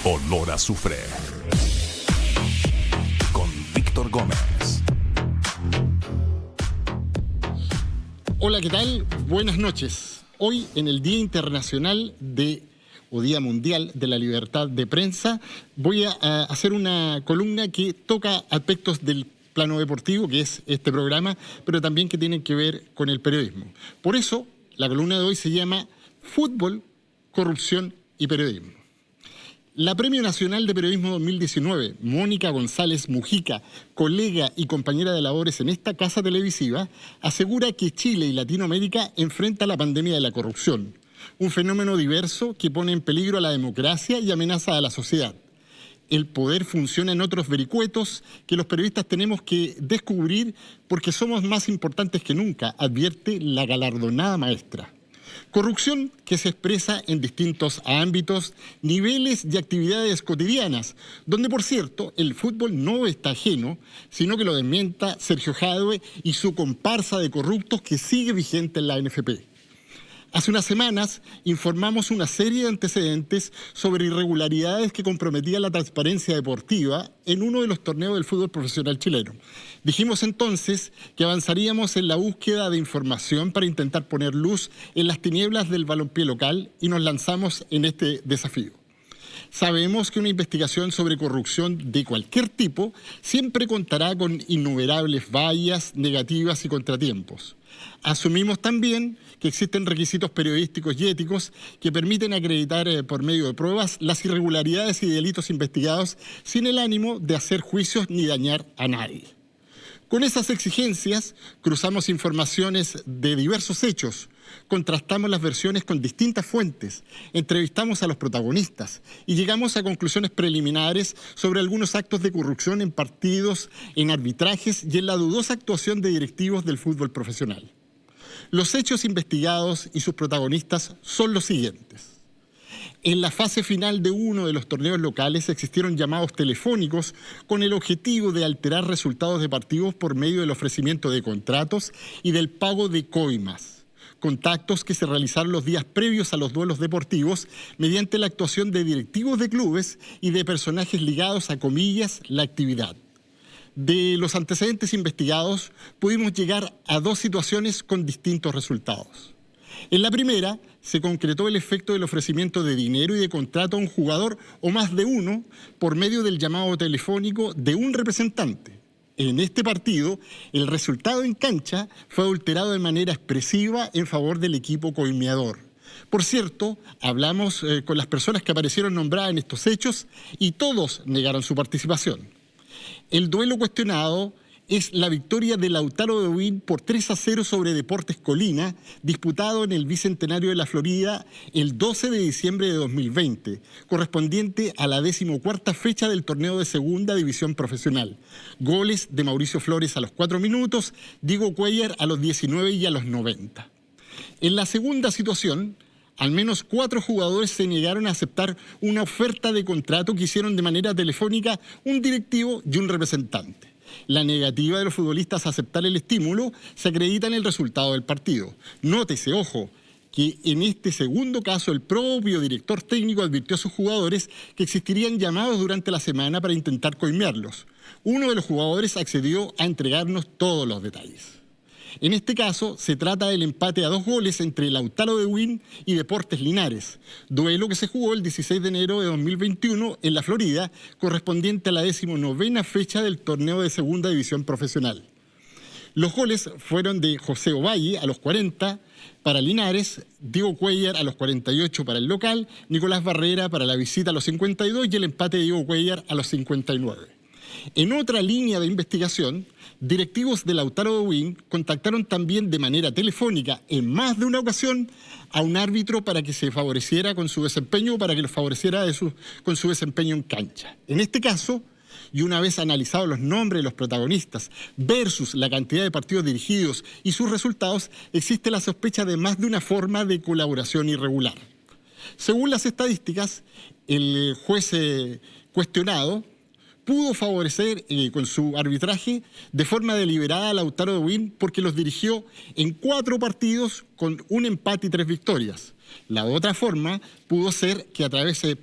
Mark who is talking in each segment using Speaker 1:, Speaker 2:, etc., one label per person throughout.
Speaker 1: Olor a azufre. Con Víctor Gómez.
Speaker 2: Hola, ¿qué tal? Buenas noches. Hoy, en el Día Internacional o Día Mundial de la Libertad de Prensa, voy a hacer una columna que toca aspectos del plano deportivo, que es este programa, pero también que tienen que ver con el periodismo. Por eso, la columna de hoy se llama Fútbol, Corrupción y Periodismo. La Premio Nacional de Periodismo 2019, Mónica González Mujica, colega y compañera de labores en esta casa televisiva, asegura que Chile y Latinoamérica enfrentan la pandemia de la corrupción, un fenómeno diverso que pone en peligro a la democracia y amenaza a la sociedad. El poder funciona en otros vericuetos que los periodistas tenemos que descubrir porque somos más importantes que nunca, advierte la galardonada maestra. Corrupción que se expresa en distintos ámbitos, niveles y actividades cotidianas, donde, por cierto, el fútbol no está ajeno, sino que lo desmienta Sergio Jadue y su comparsa de corruptos que sigue vigente en la NFP. Hace unas semanas informamos una serie de antecedentes sobre irregularidades que comprometían la transparencia deportiva en uno de los torneos del fútbol profesional chileno. Dijimos entonces que avanzaríamos en la búsqueda de información para intentar poner luz en las tinieblas del balompié local y nos lanzamos en este desafío. Sabemos que una investigación sobre corrupción de cualquier tipo siempre contará con innumerables fallas, negativas y contratiempos. Asumimos también que existen requisitos periodísticos y éticos que permiten acreditar por medio de pruebas las irregularidades y delitos investigados sin el ánimo de hacer juicios ni dañar a nadie. Con esas exigencias, cruzamos informaciones de diversos hechos, contrastamos las versiones con distintas fuentes, entrevistamos a los protagonistas y llegamos a conclusiones preliminares sobre algunos actos de corrupción en partidos, en arbitrajes y en la dudosa actuación de directivos del fútbol profesional. Los hechos investigados y sus protagonistas son los siguientes. En la fase final de uno de los torneos locales existieron llamados telefónicos con el objetivo de alterar resultados de partidos por medio del ofrecimiento de contratos y del pago de coimas. Contactos que se realizaron los días previos a los duelos deportivos mediante la actuación de directivos de clubes y de personajes ligados a, comillas, la actividad. De los antecedentes investigados, pudimos llegar a dos situaciones con distintos resultados. En la primera, se concretó el efecto del ofrecimiento de dinero y de contrato a un jugador o más de uno por medio del llamado telefónico de un representante. En este partido, el resultado en cancha fue adulterado de manera expresiva en favor del equipo coimeador. Por cierto, hablamos con las personas que aparecieron nombradas en estos hechos y todos negaron su participación. El duelo cuestionado es la victoria de Lautaro de Buin por 3-0 sobre Deportes Colina, disputado en el Bicentenario de la Florida el 12 de diciembre de 2020, correspondiente a la 14ª fecha del torneo de Segunda División Profesional. Goles de Mauricio Flores a los 4 minutos, Diego Cuellar a los 19 y a los 90. En la segunda situación, al menos 4 jugadores se negaron a aceptar una oferta de contrato que hicieron de manera telefónica un directivo y un representante. La negativa de los futbolistas a aceptar el estímulo se acredita en el resultado del partido. Nótese, ojo, que en este segundo caso el propio director técnico advirtió a sus jugadores que existirían llamados durante la semana para intentar coimearlos. Uno de los jugadores accedió a entregarnos todos los detalles. En este caso, se trata del empate a 2 goles entre Lautaro de Buin y Deportes Linares, duelo que se jugó el 16 de enero de 2021 en la Florida, correspondiente a la 19ª fecha del torneo de Segunda División Profesional. Los goles fueron de José Ovalle a los 40 para Linares, Diego Cuellar a los 48 para el local, Nicolás Barrera para la visita a los 52 y el empate de Diego Cuellar a los 59. En otra línea de investigación, directivos de Lautaro de Buin contactaron también de manera telefónica en más de una ocasión a un árbitro para que se favoreciera con su desempeño, para que los favoreciera con su desempeño en cancha. En este caso, y una vez analizados los nombres de los protagonistas versus la cantidad de partidos dirigidos y sus resultados, existe la sospecha de más de una forma de colaboración irregular. Según las estadísticas, el juez cuestionado pudo favorecer con su arbitraje de forma deliberada a Lautaro de Buin porque los dirigió en 4 partidos con un empate y 3 victorias. La otra forma pudo ser que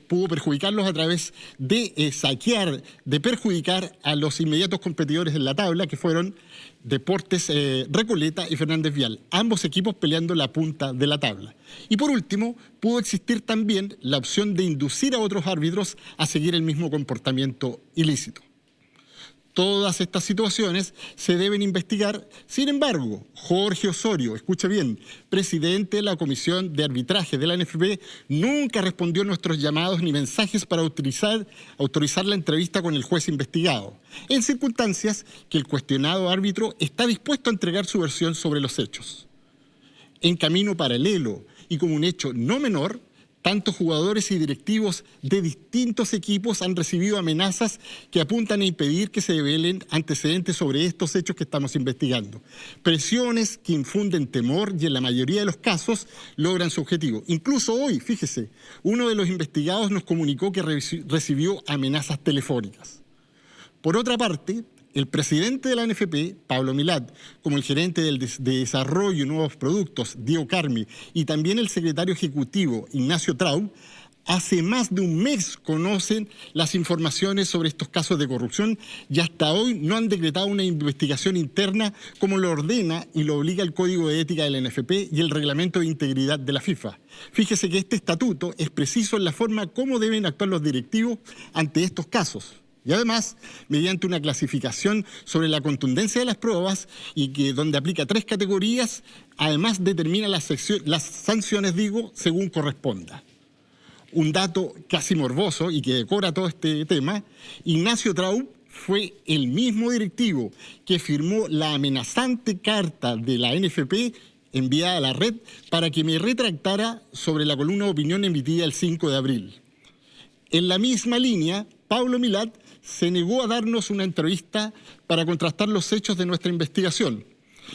Speaker 2: pudo perjudicarlos a través de saquear, de perjudicar a los inmediatos competidores en la tabla, que fueron Deportes Recoleta y Fernández Vial, ambos equipos peleando la punta de la tabla. Y por último, pudo existir también la opción de inducir a otros árbitros a seguir el mismo comportamiento ilícito. Todas estas situaciones se deben investigar. Sin embargo, Jorge Osorio, escuche bien, presidente de la Comisión de Arbitraje de la NFP, nunca respondió a nuestros llamados ni mensajes para autorizar la entrevista con el juez investigado, en circunstancias que el cuestionado árbitro está dispuesto a entregar su versión sobre los hechos. En camino paralelo y como un hecho no menor, tantos jugadores y directivos de distintos equipos han recibido amenazas que apuntan a impedir que se develen antecedentes sobre estos hechos que estamos investigando. Presiones que infunden temor y en la mayoría de los casos logran su objetivo. Incluso hoy, fíjese, uno de los investigados nos comunicó que recibió amenazas telefónicas. Por otra parte, el presidente de la NFP, Pablo Milat, como el gerente de Desarrollo y Nuevos Productos, Diego Carmi, y también el secretario ejecutivo, Ignacio Traub, hace más de un mes conocen las informaciones sobre estos casos de corrupción y hasta hoy no han decretado una investigación interna como lo ordena y lo obliga el Código de Ética de la NFP y el Reglamento de Integridad de la FIFA. Fíjese que este estatuto es preciso en la forma como deben actuar los directivos ante estos casos. Y además, mediante una clasificación sobre la contundencia de las pruebas y que donde aplica 3 categorías, además determina las sanciones, según corresponda. Un dato casi morboso y que decora todo este tema, Ignacio Traub fue el mismo directivo que firmó la amenazante carta de la NFP enviada a la red para que me retractara sobre la columna de opinión emitida el 5 de abril. En la misma línea, Pablo Milat se negó a darnos una entrevista para contrastar los hechos de nuestra investigación.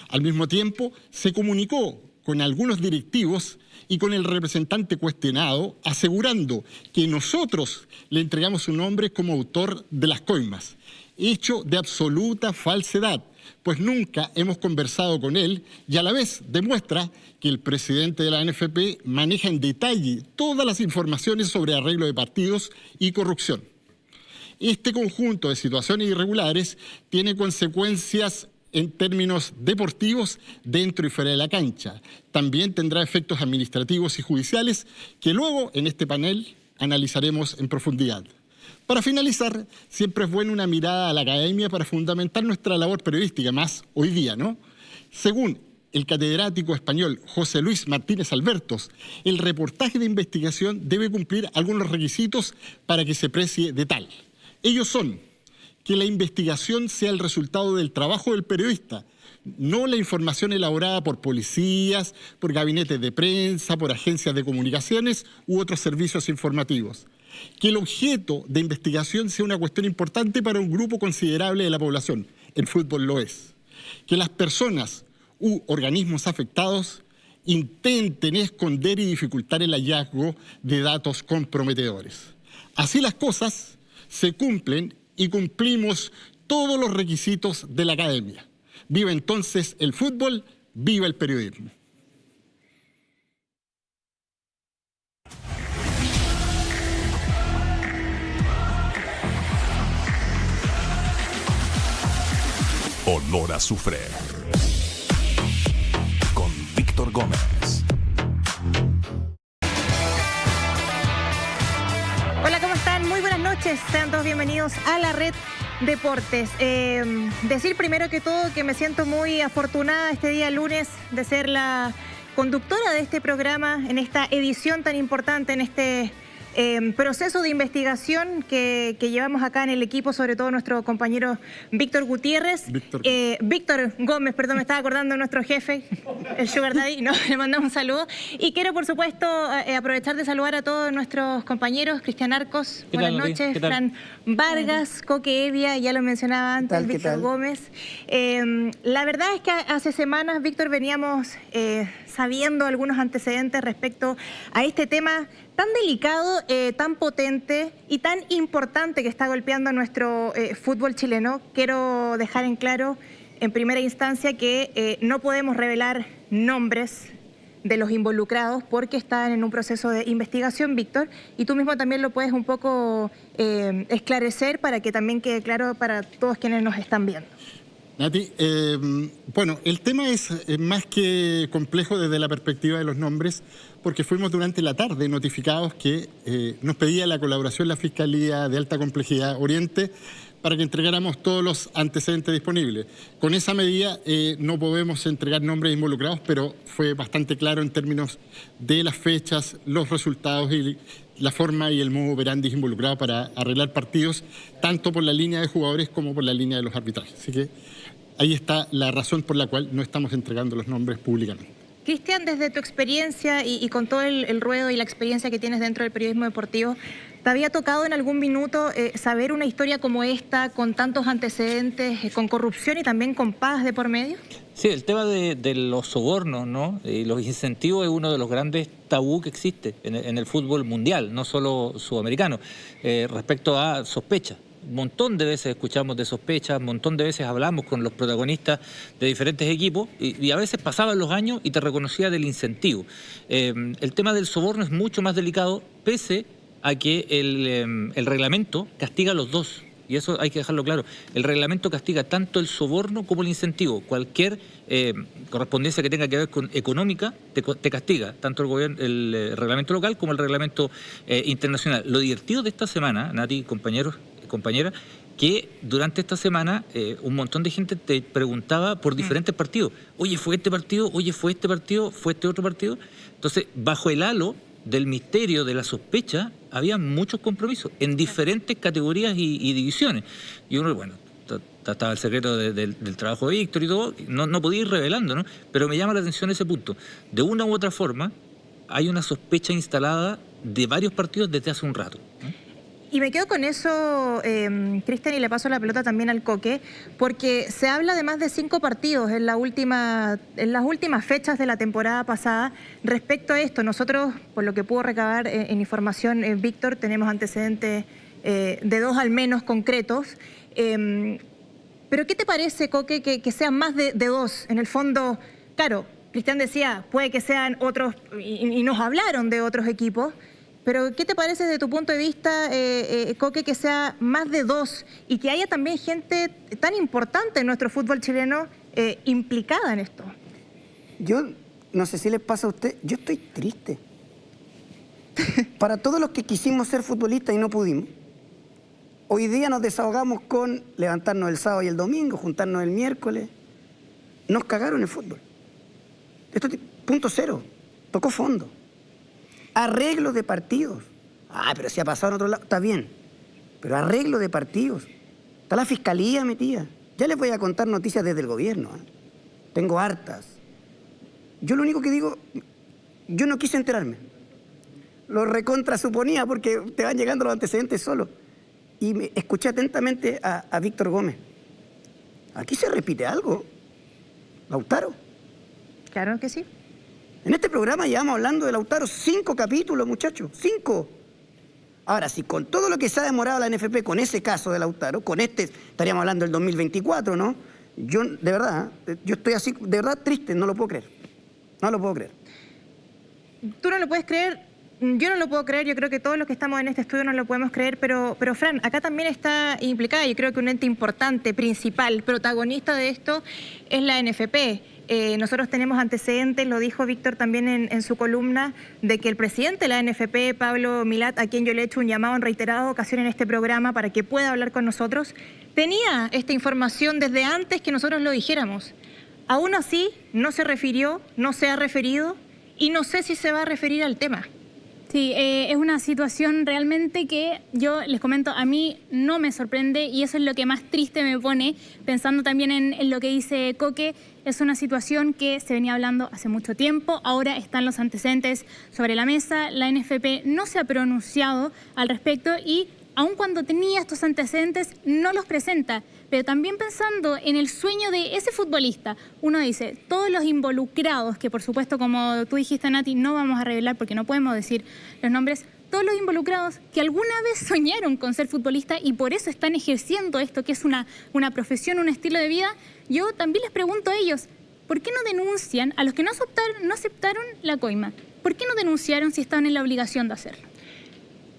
Speaker 2: Al mismo tiempo, se comunicó con algunos directivos y con el representante cuestionado, asegurando que nosotros le entregamos su nombre como autor de las coimas. Hecho de absoluta falsedad, pues nunca hemos conversado con él y a la vez demuestra que el presidente de la NFP maneja en detalle todas las informaciones sobre arreglo de partidos y corrupción. Este conjunto de situaciones irregulares tiene consecuencias en términos deportivos dentro y fuera de la cancha. También tendrá efectos administrativos y judiciales que luego en este panel analizaremos en profundidad. Para finalizar, siempre es buena una mirada a la academia para fundamentar nuestra labor periodística, más hoy día, ¿no? Según el catedrático español José Luis Martínez Albertos, el reportaje de investigación debe cumplir algunos requisitos para que se precie de tal. Ellos son que la investigación sea el resultado del trabajo del periodista, no la información elaborada por policías, por gabinetes de prensa, por agencias de comunicaciones u otros servicios informativos. Que el objeto de investigación sea una cuestión importante para un grupo considerable de la población. El fútbol lo es. Que las personas u organismos afectados intenten esconder y dificultar el hallazgo de datos comprometedores. Así las cosas se cumplen y cumplimos todos los requisitos de la academia. Viva entonces el fútbol, viva el periodismo.
Speaker 1: Olor a azufre. Con Víctor Gómez.
Speaker 3: Hola, ¿cómo están? Muy buenas noches. Sean todos bienvenidos a la Red Deportes. Decir primero que todo que me siento muy afortunada este día lunes de ser la conductora de este programa en esta edición tan importante, en este proceso de investigación que llevamos acá en el equipo, sobre todo nuestro compañero Víctor Gutiérrez. Víctor Gómez, perdón, me estaba acordando de nuestro jefe, el Sugar Daddy, no, le mandamos un saludo. Y quiero, por supuesto, aprovechar de saludar a todos nuestros compañeros. Cristian Arcos, buenas noches. Fran Vargas, Coque Evia, ya lo mencionaba antes, Víctor Gómez. La verdad es que hace semanas, Víctor, veníamos sabiendo algunos antecedentes respecto a este tema tan delicado, tan potente y tan importante que está golpeando a nuestro fútbol chileno. Quiero dejar en claro, en primera instancia, que no podemos revelar nombres de los involucrados porque están en un proceso de investigación, Víctor, y tú mismo también lo puedes un poco esclarecer para que también quede claro para todos quienes nos están viendo.
Speaker 2: Nati, bueno, el tema es más que complejo desde la perspectiva de los nombres, porque fuimos durante la tarde notificados que nos pedía la colaboración la Fiscalía de Alta Complejidad Oriente para que entregáramos todos los antecedentes disponibles. Con esa medida no podemos entregar nombres involucrados, pero fue bastante claro en términos de las fechas, los resultados y la forma y el modo operandi involucrado para arreglar partidos, tanto por la línea de jugadores como por la línea de los arbitrajes. Así que ahí está la razón por la cual no estamos entregando los nombres públicamente.
Speaker 3: Cristian, desde tu experiencia y con todo el ruedo y la experiencia que tienes dentro del periodismo deportivo, ¿te había tocado en algún minuto saber una historia como esta, con tantos antecedentes, con corrupción y también con pagas de por medio?
Speaker 4: Sí, el tema de los sobornos, ¿no? Y los incentivos es uno de los grandes tabú que existe en el fútbol mundial, no solo sudamericano, respecto a sospechas. Un montón de veces escuchamos de sospechas, un montón de veces hablamos con los protagonistas de diferentes equipos y a veces pasaban los años y te reconocía del incentivo. El tema del soborno es mucho más delicado, pese a que el reglamento castiga a los dos. Y eso hay que dejarlo claro. El reglamento castiga tanto el soborno como el incentivo. Cualquier correspondencia que tenga que ver con económica te castiga, tanto el gobierno, el reglamento local como el reglamento internacional. Lo divertido de esta semana, Nati, compañeros, compañera, que durante esta semana un montón de gente te preguntaba por diferentes partidos. Oye, ¿fue este partido? Oye, ¿fue este partido? ¿Fue este otro partido? Entonces, bajo el halo del misterio, de la sospecha, había muchos compromisos en diferentes categorías y divisiones. Y uno, bueno, estaba el secreto del trabajo de Víctor y todo, no podía ir revelando, ¿no? Pero me llama la atención ese punto. De una u otra forma, hay una sospecha instalada de varios partidos desde hace un rato, ¿no?
Speaker 3: Y me quedo con eso, Cristian, y le paso la pelota también al Coque, porque se habla de más de 5 partidos en las últimas fechas de la temporada pasada respecto a esto. Nosotros, por lo que puedo recabar en información, Víctor, tenemos antecedentes de 2 al menos concretos. Pero ¿qué te parece, Coque, que sean más de 2? En el fondo, claro, Cristian decía, puede que sean otros, y nos hablaron de otros equipos. Pero, ¿qué te parece desde tu punto de vista, Coque, que sea más de 2 y que haya también gente tan importante en nuestro fútbol chileno implicada en esto?
Speaker 5: Yo, no sé si les pasa a usted, yo estoy triste. Para todos los que quisimos ser futbolistas y no pudimos, hoy día nos desahogamos con levantarnos el sábado y el domingo, juntarnos el miércoles. Nos cagaron el fútbol. Esto, punto cero, tocó fondo. Arreglo de partidos. Pero si ha pasado en otro lado, está bien. Pero arreglo de partidos. Está la fiscalía metida. Ya les voy a contar noticias desde el gobierno. Tengo hartas. Yo lo único que digo, yo no quise enterarme. Lo recontra suponía porque te van llegando los antecedentes solo. Y me escuché atentamente a Víctor Gómez. Aquí se repite algo. Lautaro.
Speaker 3: Claro que sí.
Speaker 5: En este programa llevamos hablando de Lautaro 5 capítulos, muchachos, 5. Ahora, si con todo lo que se ha demorado la NFP con ese caso de Lautaro, con este estaríamos hablando del 2024, ¿no? Yo, de verdad, yo estoy así, de verdad triste, no lo puedo creer. No lo puedo creer.
Speaker 3: ¿Tú no lo puedes creer? Yo no lo puedo creer, yo creo que todos los que estamos en este estudio no lo podemos creer, pero Fran, acá también está implicada, yo creo que un ente importante, principal, protagonista de esto es la NFP. Nosotros tenemos antecedentes, lo dijo Víctor también en su columna, de que el presidente de la NFP, Pablo Milat, a quien yo le he hecho un llamado en reiteradas ocasiones en este programa para que pueda hablar con nosotros, tenía esta información desde antes que nosotros lo dijéramos. Aún así, no se refirió, no se ha referido y no sé si se va a referir al tema.
Speaker 6: Sí, es una situación realmente que yo les comento, a mí no me sorprende y eso es lo que más triste me pone, pensando también en lo que dice Coque. Es una situación que se venía hablando hace mucho tiempo, ahora están los antecedentes sobre la mesa, la NFP no se ha pronunciado al respecto y aun cuando tenía estos antecedentes no los presenta. Pero también pensando en el sueño de ese futbolista, uno dice, todos los involucrados, que por supuesto, como tú dijiste, Nati, no vamos a revelar porque no podemos decir los nombres, todos los involucrados que alguna vez soñaron con ser futbolista y por eso están ejerciendo esto, que es una profesión, un estilo de vida, yo también les pregunto a ellos, ¿por qué no denuncian a los que no aceptaron la coima? ¿Por qué no denunciaron si estaban en la obligación de hacerlo?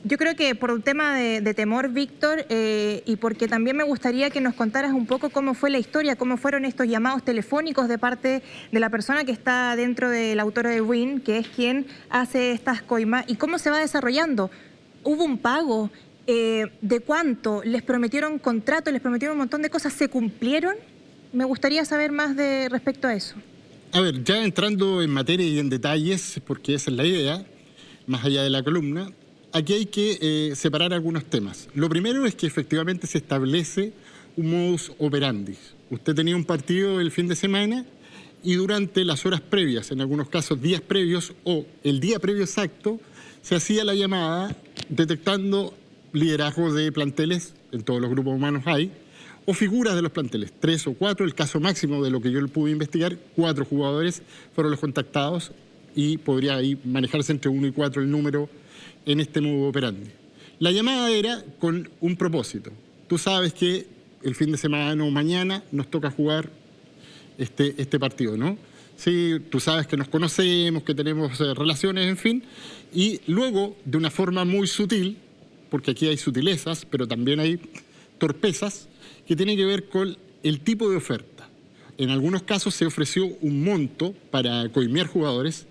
Speaker 3: Yo creo que por un tema de temor, Víctor, y porque también me gustaría que nos contaras un poco cómo fue la historia, cómo fueron estos llamados telefónicos de parte de la persona que está dentro del autor de Win, que es quien hace estas coimas, y cómo se va desarrollando. ¿Hubo un pago? ¿De cuánto? ¿Les prometieron contrato? ¿Les prometieron un montón de cosas? ¿Se cumplieron? Me gustaría saber más respecto a eso.
Speaker 2: A ver, ya entrando en materia y en detalles, porque esa es la idea, más allá de la columna, aquí hay que separar algunos temas. Lo primero es que efectivamente se establece un modus operandi. Usted tenía un partido el fin de semana y durante las horas previas, en algunos casos días previos o el día previo exacto, se hacía la llamada detectando liderazgo de planteles, en todos los grupos humanos hay, o figuras de los planteles, 3 o 4, el caso máximo de lo que yo pude investigar, 4 jugadores fueron los contactados y podría ahí manejarse entre 1 y 4 el número en este modo operandi. La llamada era con un propósito. Tú sabes que el fin de semana o mañana nos toca jugar este partido, ¿no? Sí, tú sabes que nos conocemos, que tenemos relaciones, en fin, y luego, de una forma muy sutil, porque aquí hay sutilezas, pero también hay torpezas, que tienen que ver con el tipo de oferta. En algunos casos se ofreció un monto para coimear jugadores.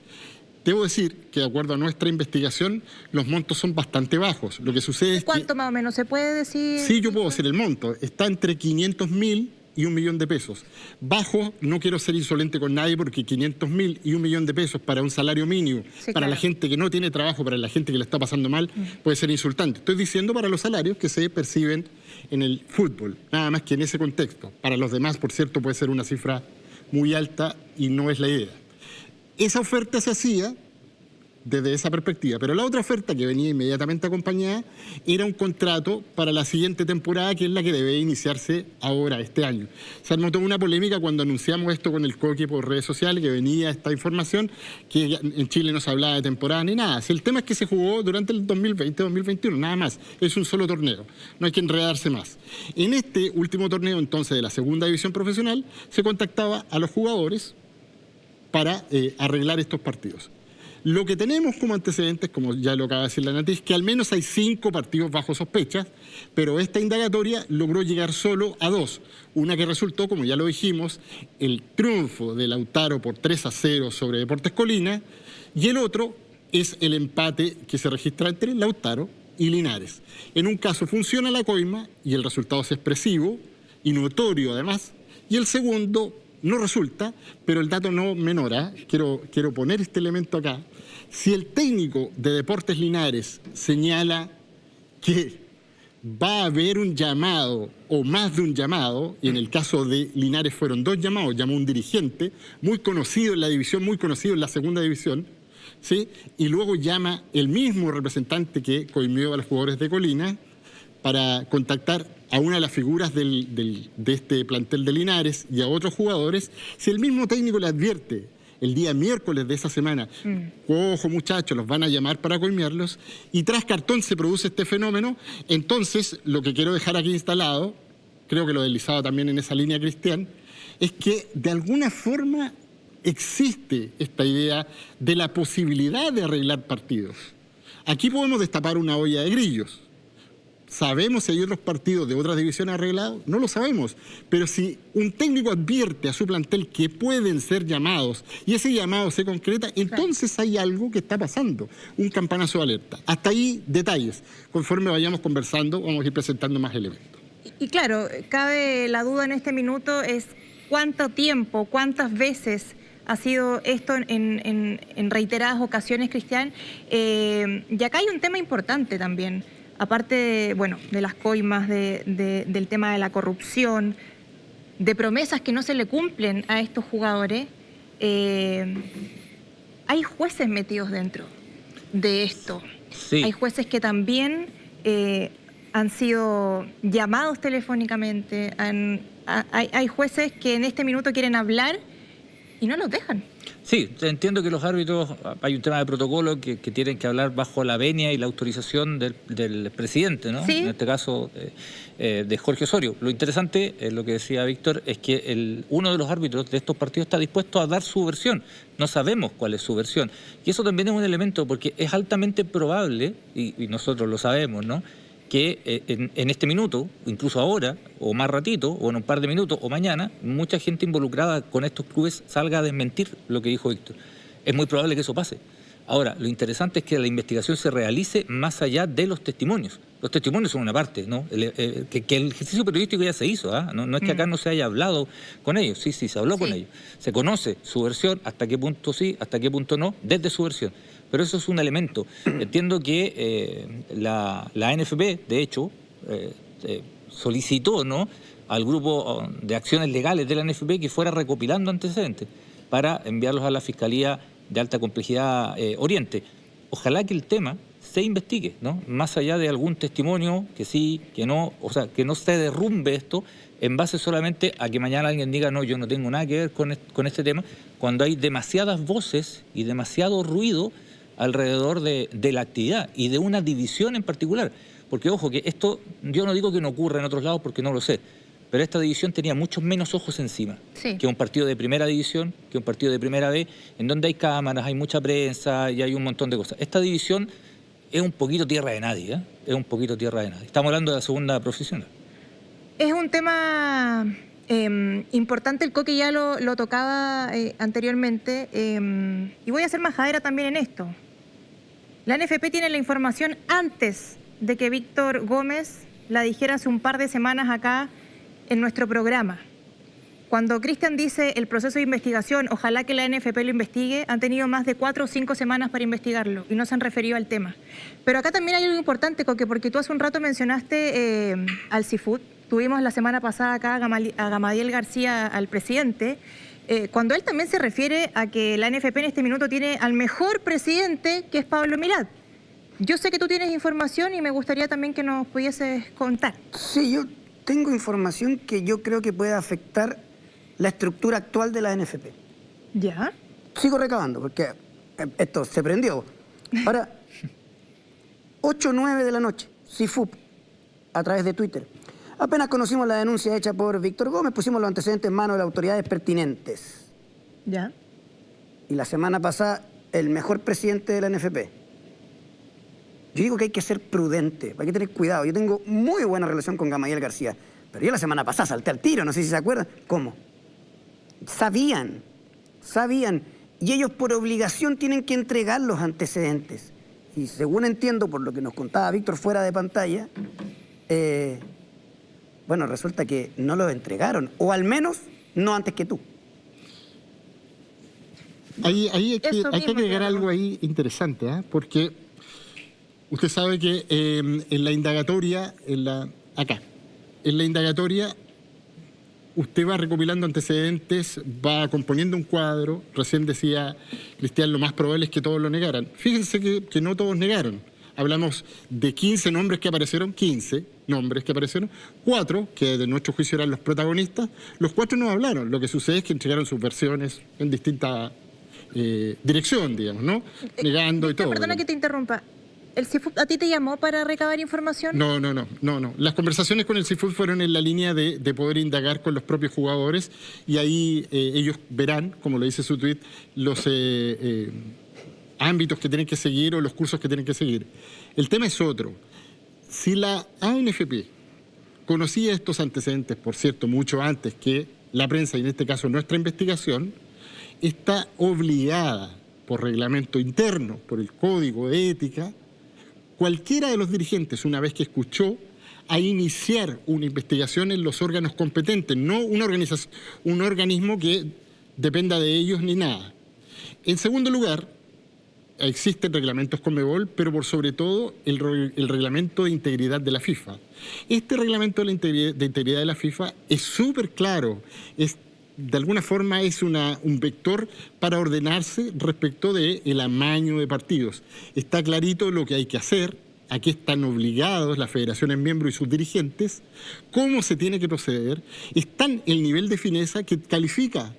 Speaker 2: Debo decir que, de acuerdo a nuestra investigación, los montos son bastante bajos. Lo que sucede es que...
Speaker 3: ¿Cuánto más o menos se puede decir?
Speaker 2: Sí, yo puedo decir el monto. Está entre 500.000 y 1 millón de pesos. Bajo, no quiero ser insolente con nadie, porque 500.000 y 1 millón de pesos para un salario mínimo,
Speaker 3: sí,
Speaker 2: para
Speaker 3: claro,
Speaker 2: la gente que no tiene trabajo, para la gente que le está pasando mal, puede ser insultante. Estoy diciendo para los salarios que se perciben en el fútbol, nada más que en ese contexto. Para los demás, por cierto, puede ser una cifra muy alta y no es la idea. Esa oferta se hacía desde esa perspectiva, pero la otra oferta que venía inmediatamente acompañada era un contrato para la siguiente temporada, que es la que debe iniciarse ahora, este año. Se armó toda una polémica cuando anunciamos esto con el Coque por redes sociales, que venía esta información, que en Chile no se hablaba de temporada ni nada. Si el tema es que se jugó durante el 2020-2021, nada más, es un solo torneo, no hay que enredarse más. En este último torneo, entonces, de la segunda división profesional, se contactaba a los jugadores para arreglar estos partidos. Lo que tenemos como antecedentes, como ya lo acaba de decir la Nati, es que al menos hay 5 partidos bajo sospecha, pero esta indagatoria logró llegar solo a 2. Una que resultó, como ya lo dijimos, el triunfo de Lautaro por 3-0 sobre Deportes Colina, y el otro es el empate que se registra entre Lautaro y Linares. En un caso funciona la coima y el resultado es expresivo y notorio además, y el segundo no resulta, pero el dato no menora. Quiero poner este elemento acá. Si el técnico de Deportes Linares señala que va a haber un llamado o más de un llamado, y en el caso de Linares fueron 2 llamados, llamó un dirigente muy conocido en la división, muy conocido en la segunda división, ¿sí? Y luego llama el mismo representante que coimió a los jugadores de Colina para contactar a una de las figuras de este plantel de Linares y a otros jugadores. Si el mismo técnico le advierte el día miércoles de esa semana, ojo muchachos, los van a llamar para coimearlos, y tras cartón se produce este fenómeno, entonces lo que quiero dejar aquí instalado, creo que lo deslizaba también en esa línea, Cristian, es que de alguna forma existe esta idea de la posibilidad de arreglar partidos. Aquí podemos destapar una olla de grillos. ¿Sabemos si hay otros partidos de otras divisiones arreglados? No lo sabemos. Pero si un técnico advierte a su plantel que pueden ser llamados y ese llamado se concreta, entonces hay algo que está pasando. Un campanazo de alerta. Hasta ahí detalles. Conforme vayamos conversando, vamos a ir presentando más elementos.
Speaker 3: Y claro, cabe la duda en este minuto es cuánto tiempo, cuántas veces ha sido esto en reiteradas ocasiones, Cristian. Y acá hay un tema importante también. Aparte, bueno, de las coimas, del tema de la corrupción, de promesas que no se le cumplen a estos jugadores, hay jueces metidos dentro de esto.
Speaker 4: Sí.
Speaker 3: Hay jueces que también han sido llamados telefónicamente, hay jueces que en este minuto quieren hablar y no los dejan.
Speaker 4: Sí, entiendo que los árbitros, hay un tema de protocolo que tienen que hablar bajo la venia y la autorización del presidente, ¿no?
Speaker 3: Sí.
Speaker 4: En este caso de Jorge Osorio. Lo interesante, lo que decía Víctor, es que uno de los árbitros de estos partidos está dispuesto a dar su versión. No sabemos cuál es su versión. Y eso también es un elemento porque es altamente probable, y nosotros lo sabemos, ¿no?, que en este minuto, incluso ahora, o más ratito, o en un par de minutos, o mañana, mucha gente involucrada con estos clubes salga a desmentir lo que dijo Víctor. Es muy probable que eso pase. Ahora, lo interesante es que la investigación se realice más allá de los testimonios. Los testimonios son una parte, ¿no? Que el ejercicio periodístico ya se hizo, ¿ah? No es que acá no se haya hablado con ellos, sí, se habló con ellos. Se conoce su versión, hasta qué punto sí, hasta qué punto no, desde su versión. Pero eso es un elemento. Entiendo que la NFP, de hecho, solicitó, ¿no?, al grupo de acciones legales de la NFP que fuera recopilando antecedentes para enviarlos a la Fiscalía de Alta Complejidad Oriente. Ojalá que el tema se investigue, ¿no?, más allá de algún testimonio que sí, que no, o sea, que no se derrumbe esto en base solamente a que mañana alguien diga, no, yo no tengo nada que ver con este tema, cuando hay demasiadas voces y demasiado ruido alrededor de la actividad y de una división en particular. Porque, ojo, que esto, yo no digo que no ocurra en otros lados porque no lo sé, pero esta división tenía muchos menos ojos encima que un partido de primera división, que un partido de primera B, en donde hay cámaras, hay mucha prensa y hay un montón de cosas. Esta división es un poquito tierra de nadie, ¿eh? Es un poquito tierra de nadie. Estamos hablando de la segunda profesional.
Speaker 3: Es un tema importante, el Coque ya lo tocaba anteriormente, y voy a ser majadera también en esto. La NFP tiene la información antes de que Víctor Gómez la dijera hace un par de semanas acá en nuestro programa. Cuando Cristian dice el proceso de investigación, ojalá que la NFP lo investigue, han tenido más de 4 o 5 semanas para investigarlo y no se han referido al tema. Pero acá también hay algo importante, Coque, porque tú hace un rato mencionaste al Seafood. Tuvimos la semana pasada acá a Gamadiel García, al presidente, cuando él también se refiere a que la NFP en este minuto tiene al mejor presidente, que es Pablo Milat. Yo sé que tú tienes información y me gustaría también que nos pudieses contar.
Speaker 5: Sí, yo tengo información que yo creo que puede afectar la estructura actual de la NFP.
Speaker 3: ¿Ya?
Speaker 5: Sigo recabando porque esto se prendió. Ahora, 8 o 9 de la noche, CIFUP, a través de Twitter. Apenas conocimos la denuncia hecha por Víctor Gómez, pusimos los antecedentes en manos de las autoridades pertinentes.
Speaker 3: ¿Ya?
Speaker 5: Y la semana pasada, el mejor presidente de la NFP. Yo digo que hay que ser prudente, hay que tener cuidado. Yo tengo muy buena relación con Gamadiel García, pero yo la semana pasada salté al tiro, no sé si se acuerdan. ¿Cómo? Sabían, y ellos por obligación tienen que entregar los antecedentes. Y según entiendo, por lo que nos contaba Víctor fuera de pantalla, bueno, resulta que no los entregaron, o al menos no antes que tú.
Speaker 2: Ahí hay que agregar algo ahí interesante, ¿eh? Porque usted sabe que en la indagatoria, en la indagatoria, usted va recopilando antecedentes, va componiendo un cuadro. Recién decía Cristian, lo más probable es que todos lo negaran. Fíjense que no todos negaron. Hablamos de 15 nombres que aparecieron, 15 nombres que aparecieron, 4, que de nuestro juicio eran los protagonistas, los 4 no hablaron. Lo que sucede es que entregaron sus versiones en distinta dirección, digamos, ¿no? Negando y todo.
Speaker 3: Perdona que te interrumpa. ¿El Seafood a ti te llamó para recabar información?
Speaker 2: No. Las conversaciones con el Seafood fueron en la línea de poder indagar con los propios jugadores y ahí ellos verán, como lo dice su tweet, los ámbitos que tienen que seguir o los cursos que tienen que seguir. El tema es otro. Si la ANFP conocía estos antecedentes, por cierto, mucho antes que la prensa y en este caso nuestra investigación, está obligada por reglamento interno, por el código de ética, cualquiera de los dirigentes, una vez que escuchó, a iniciar una investigación en los órganos competentes, no un organismo que dependa de ellos ni nada. En segundo lugar, existen reglamentos Conmebol, pero por sobre todo el reglamento de integridad de la FIFA. Este reglamento de integridad de la FIFA es súper claro, de alguna forma es un vector para ordenarse respecto del amaño de partidos. Está clarito lo que hay que hacer, a qué están obligados las federaciones miembros y sus dirigentes, cómo se tiene que proceder. Es tan el nivel de fineza que califica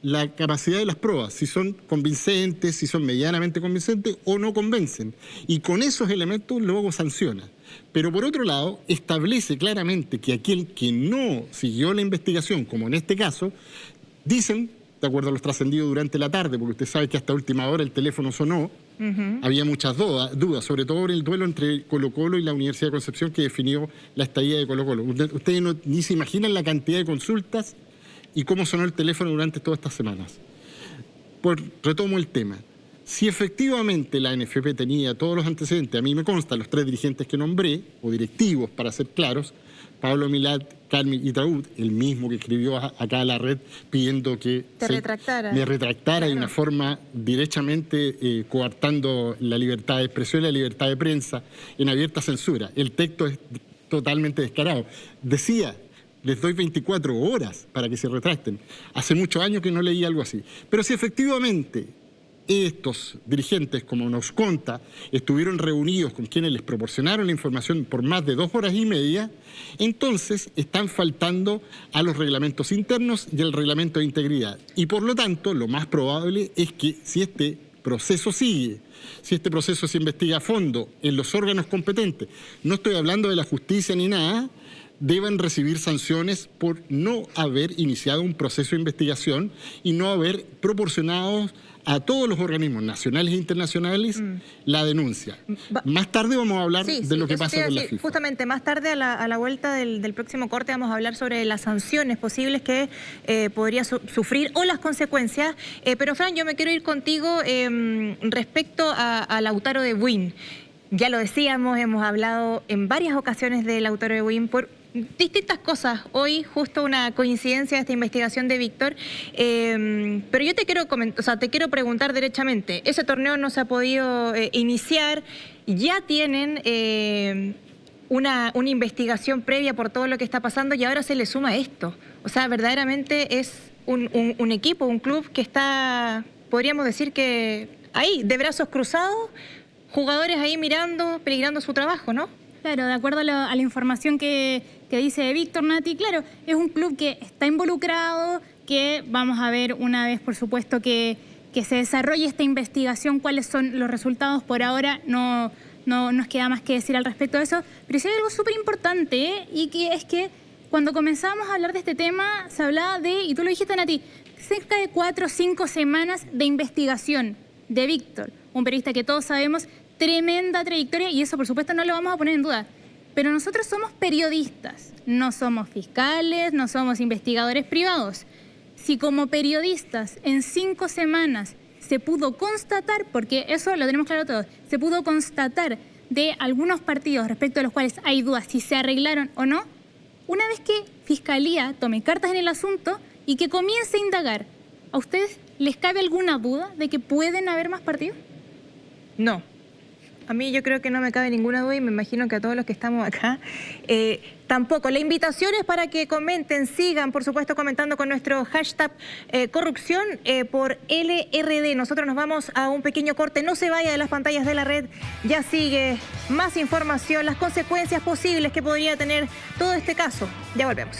Speaker 2: la capacidad de las pruebas, si son convincentes, si son medianamente convincentes o no convencen. Y con esos elementos luego sanciona. Pero por otro lado, establece claramente que aquel que no siguió la investigación, como en este caso, dicen, de acuerdo a los trascendidos durante la tarde, porque usted sabe que hasta última hora el teléfono sonó, había muchas dudas, sobre todo en el duelo entre Colo-Colo y la Universidad de Concepción que definió la estadía de Colo-Colo. Ustedes ni se imaginan la cantidad de consultas y cómo sonó el teléfono durante todas estas semanas. Retomo el tema. Si efectivamente la NFP tenía todos los antecedentes, a mí me consta los 3 dirigentes que nombré, o directivos para ser claros, Pablo Milat, Carmen Itaúd, el mismo que escribió acá a la red pidiendo que me retractara de una forma derechamente coartando la libertad de expresión y la libertad de prensa en abierta censura. El texto es totalmente descarado. Decía, les doy 24 horas para que se retracten. Hace muchos años que no leí algo así. Pero si efectivamente estos dirigentes, como nos conta, estuvieron reunidos con quienes les proporcionaron la información por más de 2 horas y media, entonces están faltando a los reglamentos internos y al reglamento de integridad. Y por lo tanto, lo más probable es que si este proceso sigue, si este proceso se investiga a fondo en los órganos competentes, no estoy hablando de la justicia ni nada, deban recibir sanciones por no haber iniciado un proceso de investigación y no haber proporcionado a todos los organismos nacionales e internacionales la denuncia. Más tarde vamos a hablar de lo que pasa con la FIFA.
Speaker 3: Justamente más tarde a la vuelta del próximo corte vamos a hablar sobre las sanciones posibles que podría sufrir o las consecuencias. Pero Fran, yo me quiero ir contigo respecto a Lautaro de Buin. Ya lo decíamos, hemos hablado en varias ocasiones de Lautaro de Buin por distintas cosas. Hoy justo una coincidencia de esta investigación de Víctor, pero yo te quiero preguntar derechamente, ese torneo no se ha podido iniciar, ya tienen una investigación previa por todo lo que está pasando y ahora se le suma esto. O sea, verdaderamente es un equipo, un club que está, podríamos decir que ahí, de brazos cruzados, jugadores ahí mirando, peligrando su trabajo, ¿no?
Speaker 6: Claro, de acuerdo a la información que dice Víctor, Nati, claro, es un club que está involucrado, que vamos a ver una vez, por supuesto, que se desarrolle esta investigación, cuáles son los resultados. Por ahora no nos queda más que decir al respecto de eso, pero sí hay algo súper importante, y que es que cuando comenzamos a hablar de este tema, se hablaba de, y tú lo dijiste, Nati, cerca de 4 o 5 semanas de investigación de Víctor, un periodista que todos sabemos, tremenda trayectoria, y eso por supuesto no lo vamos a poner en duda. Pero nosotros somos periodistas, no somos fiscales, no somos investigadores privados. Si como periodistas en 5 semanas se pudo constatar, porque eso lo tenemos claro todos, se pudo constatar de algunos partidos respecto a los cuales hay dudas si se arreglaron o no, una vez que Fiscalía tome cartas en el asunto y que comience a indagar, ¿a ustedes les cabe alguna duda de que pueden haber más partidos?
Speaker 3: No. A mí yo creo que no me cabe ninguna duda y me imagino que a todos los que estamos acá tampoco. La invitación es para que comenten, sigan, por supuesto, comentando con nuestro hashtag corrupción por LRD. Nosotros nos vamos a un pequeño corte. No se vaya de las pantallas de la red. Ya sigue más información, las consecuencias posibles que podría tener todo este caso. Ya volvemos.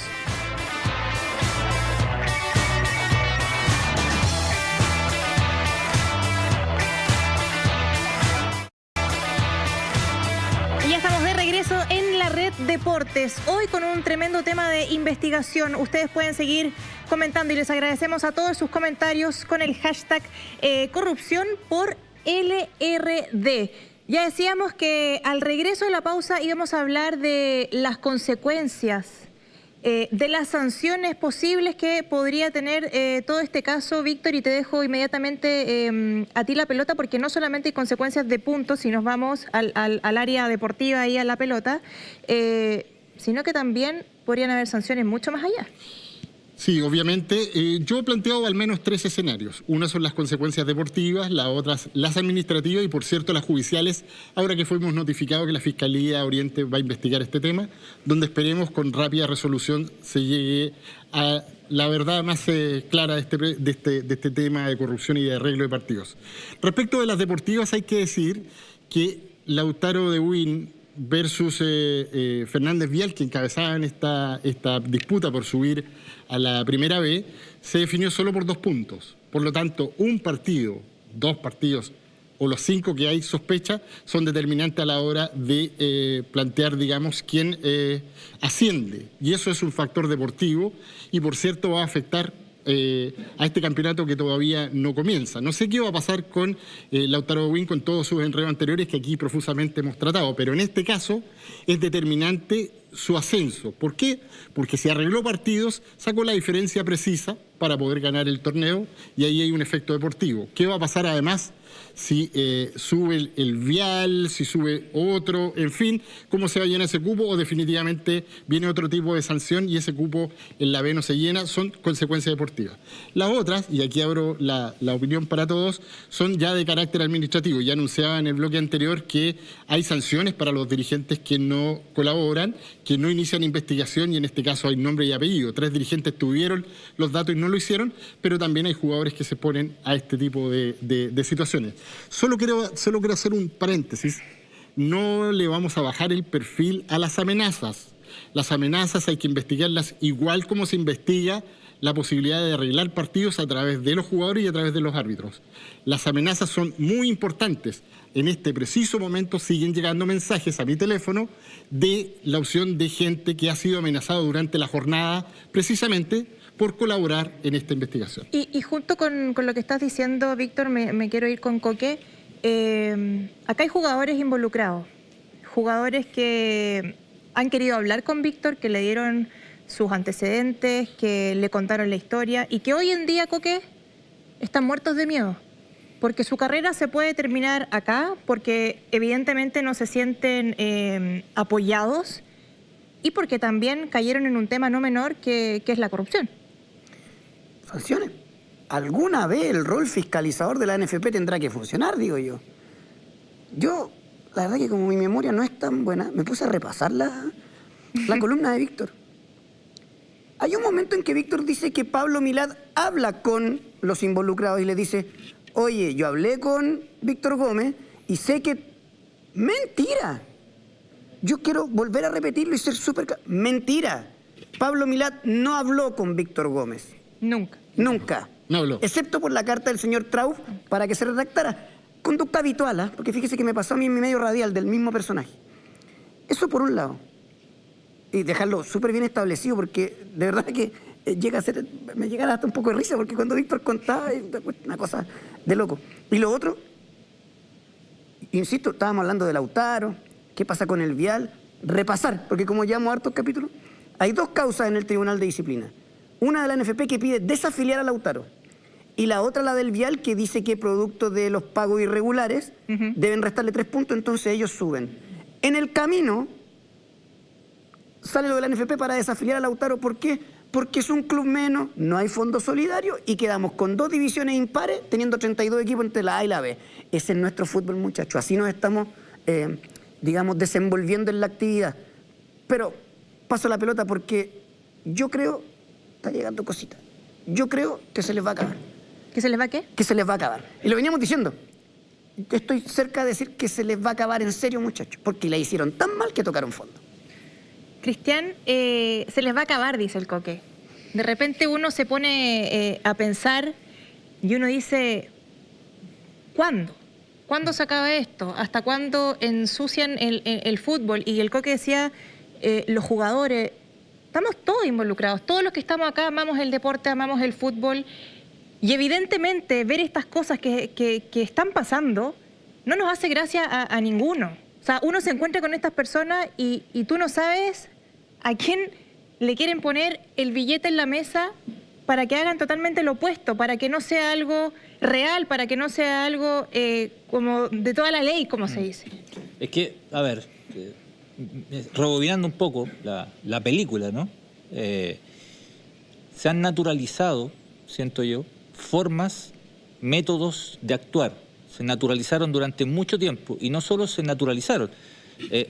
Speaker 3: En la red Deportes, hoy con un tremendo tema de investigación. Ustedes pueden seguir comentando y les agradecemos a todos sus comentarios con el hashtag corrupción por LRD. Ya decíamos que al regreso de la pausa íbamos a hablar de las consecuencias, de las sanciones posibles que podría tener todo este caso, Víctor, y te dejo inmediatamente a ti la pelota, porque no solamente hay consecuencias de puntos si nos vamos al área deportiva y a la pelota, sino que también podrían haber sanciones mucho más allá.
Speaker 2: Sí, obviamente. Yo he planteado al menos 3 escenarios. Una son las consecuencias deportivas, la otra las administrativas y, por cierto, las judiciales, ahora que fuimos notificados que la Fiscalía Oriente va a investigar este tema, donde esperemos con rápida resolución se llegue a la verdad más clara de este tema de corrupción y de arreglo de partidos. Respecto de las deportivas, hay que decir que Lautaro de Buin versus Fernández Vial, que encabezaban esta disputa por subir a la primera B, se definió solo por 2 puntos. Por lo tanto, un partido, 2 partidos o los 5 que hay sospecha son determinantes a la hora de plantear, digamos, quién asciende. Y eso es un factor deportivo y, por cierto, va a afectar a este campeonato que todavía no comienza. No sé qué va a pasar con Lautaro Bobín con todos sus enredos anteriores que aquí profusamente hemos tratado, pero en este caso es determinante su ascenso. ¿Por qué? Porque si arregló partidos, sacó la diferencia precisa para poder ganar el torneo y ahí hay un efecto deportivo. ¿Qué va a pasar además si sube el Vial, si sube otro, en fin, cómo se va a llenar ese cupo o definitivamente viene otro tipo de sanción y ese cupo en la B no se llena? Son consecuencias deportivas. Las otras, y aquí abro la opinión para todos, son ya de carácter administrativo. Ya anunciaba en el bloque anterior que hay sanciones para los dirigentes que no colaboran, que no inician investigación y en este caso hay nombre y apellido. 3 dirigentes tuvieron los datos y no lo hicieron, pero también hay jugadores que se ponen a este tipo de situaciones. Solo quiero hacer un paréntesis. No le vamos a bajar el perfil a las amenazas. Las amenazas hay que investigarlas igual como se investiga la posibilidad de arreglar partidos a través de los jugadores y a través de los árbitros. Las amenazas son muy importantes. En este preciso momento siguen llegando mensajes a mi teléfono de la opción de gente que ha sido amenazada durante la jornada precisamente por colaborar en esta investigación.
Speaker 3: Y junto con lo que estás diciendo, Víctor, me quiero ir con Coque. Acá hay jugadores involucrados, jugadores que han querido hablar con Víctor, que le dieron sus antecedentes, que le contaron la historia y que hoy en día, Coque, están muertos de miedo. Porque su carrera se puede terminar acá, porque evidentemente no se sienten apoyados y porque también cayeron en un tema no menor que es la corrupción.
Speaker 5: Sanciones. Alguna vez el rol fiscalizador de la NFP tendrá que funcionar, digo yo. Yo, la verdad que como mi memoria no es tan buena, me puse a repasar la columna de Víctor. Hay un momento en que Víctor dice que Pablo Milad habla con los involucrados y le dice: oye, yo hablé con Víctor Gómez y sé que... ¡Mentira! Yo quiero volver a repetirlo y ser súper claro. ¡Mentira! Pablo Milad no habló con Víctor Gómez.
Speaker 3: Nunca.
Speaker 5: Nunca.
Speaker 2: No habló.
Speaker 5: Excepto por la carta del señor Trauf para que se redactara. Conducta habitual, ¿eh? Porque fíjese que me pasó a mí en mi medio radial del mismo personaje. Eso por un lado. Y dejarlo súper bien establecido, porque de verdad que llega a ser, me llega hasta un poco de risa, porque cuando Víctor contaba, una cosa de loco. Y lo otro, insisto, estábamos hablando de Lautaro, qué pasa con el Vial, repasar, porque como llevamos hartos capítulos, hay 2 causas en el Tribunal de Disciplina. Una de la NFP que pide desafiliar a Lautaro y la otra la del Vial que dice que producto de los pagos irregulares deben restarle 3 puntos, entonces ellos suben. En el camino sale lo de la NFP para desafiliar a Lautaro. ¿Por qué? Porque es un club menos, no hay fondo solidario y quedamos con 2 divisiones impares teniendo 32 equipos entre la A y la B. Ese es nuestro fútbol, muchachos. Así nos estamos, digamos, desenvolviendo en la actividad. Pero paso la pelota porque yo creo... Está llegando cositas. Yo creo que se les va a acabar.
Speaker 3: ¿Que se les va a qué?
Speaker 5: Que se les va a acabar. Y lo veníamos diciendo. Estoy cerca de decir que se les va a acabar en serio, muchachos, porque la hicieron tan mal que tocaron fondo.
Speaker 3: Cristian, se les va a acabar, dice el Coque. De repente uno se pone a pensar y uno dice, ¿cuándo? ¿Cuándo se acaba esto? ¿Hasta cuándo ensucian el fútbol? Y el Coque decía, los jugadores... Estamos todos involucrados, todos los que estamos acá amamos el deporte, amamos el fútbol y evidentemente ver estas cosas que están pasando no nos hace gracia a ninguno. O sea, uno se encuentra con estas personas y tú no sabes a quién le quieren poner el billete en la mesa para que hagan totalmente lo opuesto, para que no sea algo real, para que no sea algo como de toda la ley, como se dice.
Speaker 4: Es que, a ver... rebobinando un poco la película, ¿no? Se han naturalizado, siento yo, formas, métodos de actuar. Se naturalizaron durante mucho tiempo y no solo se naturalizaron,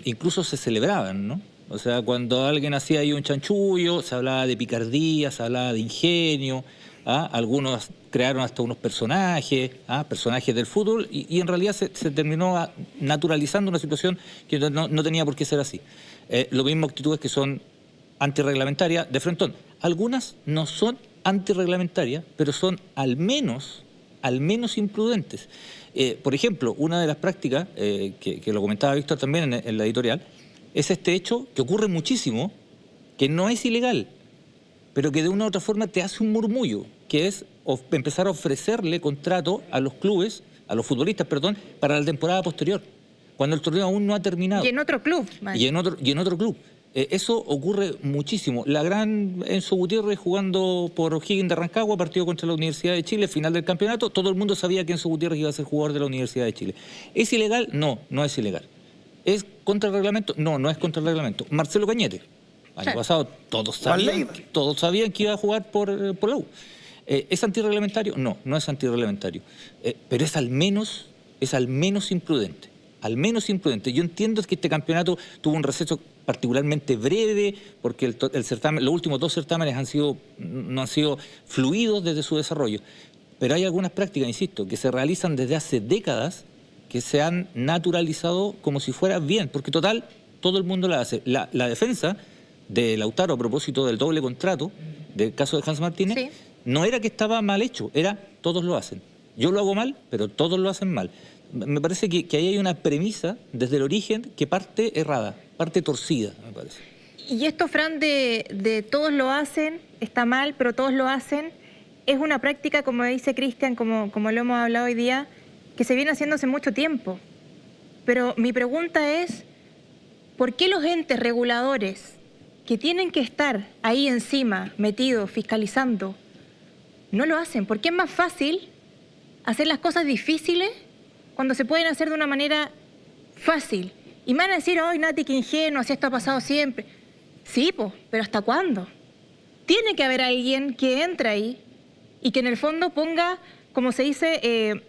Speaker 4: incluso se celebraban, ¿no? O sea, cuando alguien hacía ahí un chanchullo, se hablaba de picardía, se hablaba de ingenio, Algunos crearon hasta unos personajes, personajes del fútbol, y en realidad se terminó naturalizando una situación que no tenía por qué ser así. Lo mismo actitudes que son antirreglamentarias de frentón. Algunas no son antirreglamentarias, pero son al menos imprudentes. Por ejemplo, una de las prácticas, que lo comentaba Víctor también en la editorial, es este hecho que ocurre muchísimo, que no es ilegal, pero que de una u otra forma te hace un murmullo, que es empezar a ofrecerle contrato a los clubes, a los futbolistas, perdón, para la temporada posterior, cuando el torneo aún no ha terminado.
Speaker 3: Y en otro club.
Speaker 4: Y en otro club. Eso ocurre muchísimo. La gran Enzo Gutiérrez jugando por O'Higgins de Rancagua, partido contra la Universidad de Chile, final del campeonato, todo el mundo sabía que Enzo Gutiérrez iba a ser jugador de la Universidad de Chile. ¿Es ilegal? No, no es ilegal. ¿Es contra el reglamento? No, no es contra el reglamento. Marcelo Cañete, año pasado todos sabían que iba a jugar por la U. ¿Es antirreglamentario? No, no es antirreglamentario. Pero es al menos imprudente. Al menos imprudente. Yo entiendo que este campeonato tuvo un receso particularmente breve, porque el certamen, los últimos 2 certámenes no han sido fluidos desde su desarrollo. Pero hay algunas prácticas, insisto, que se realizan desde hace décadas, que se han naturalizado como si fuera bien, porque total, todo el mundo la hace. La defensa de Lautaro a propósito del doble contrato, del caso de Hans Martínez, sí, no era que estaba mal hecho, era todos lo hacen. Yo lo hago mal, pero todos lo hacen mal. Me parece que ahí hay una premisa desde el origen que parte errada, parte torcida, me parece.
Speaker 3: Y esto, Fran, de todos lo hacen, está mal, pero todos lo hacen, es una práctica, como dice Cristian, como lo hemos hablado hoy día, que se viene haciendo hace mucho tiempo. Pero mi pregunta es, ¿por qué los entes reguladores que tienen que estar ahí encima, metidos, fiscalizando, no lo hacen? ¿Por qué es más fácil hacer las cosas difíciles cuando se pueden hacer de una manera fácil? Y me van a decir, ¡ay, Nati, qué ingenuo, así esto ha pasado siempre! Sí, pues, pero ¿hasta cuándo? Tiene que haber alguien que entre ahí y que en el fondo ponga, como se dice,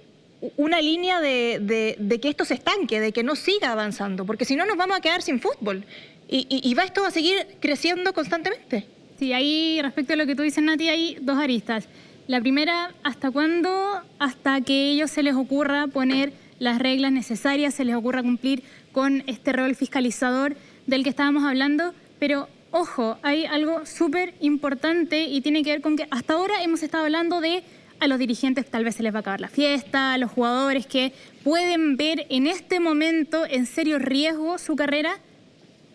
Speaker 3: una línea de que esto se estanque, de que no siga avanzando, porque si no nos vamos a quedar sin fútbol. Y esto va a seguir creciendo constantemente.
Speaker 6: Sí, ahí respecto a lo que tú dices, Nati, hay 2 aristas. La primera, ¿hasta cuándo? Hasta que a ellos se les ocurra poner las reglas necesarias, se les ocurra cumplir con este rol fiscalizador del que estábamos hablando. Pero, ojo, hay algo súper importante y tiene que ver con que hasta ahora hemos estado hablando de a los dirigentes tal vez se les va a acabar la fiesta, a los jugadores que pueden ver en este momento en serio riesgo su carrera.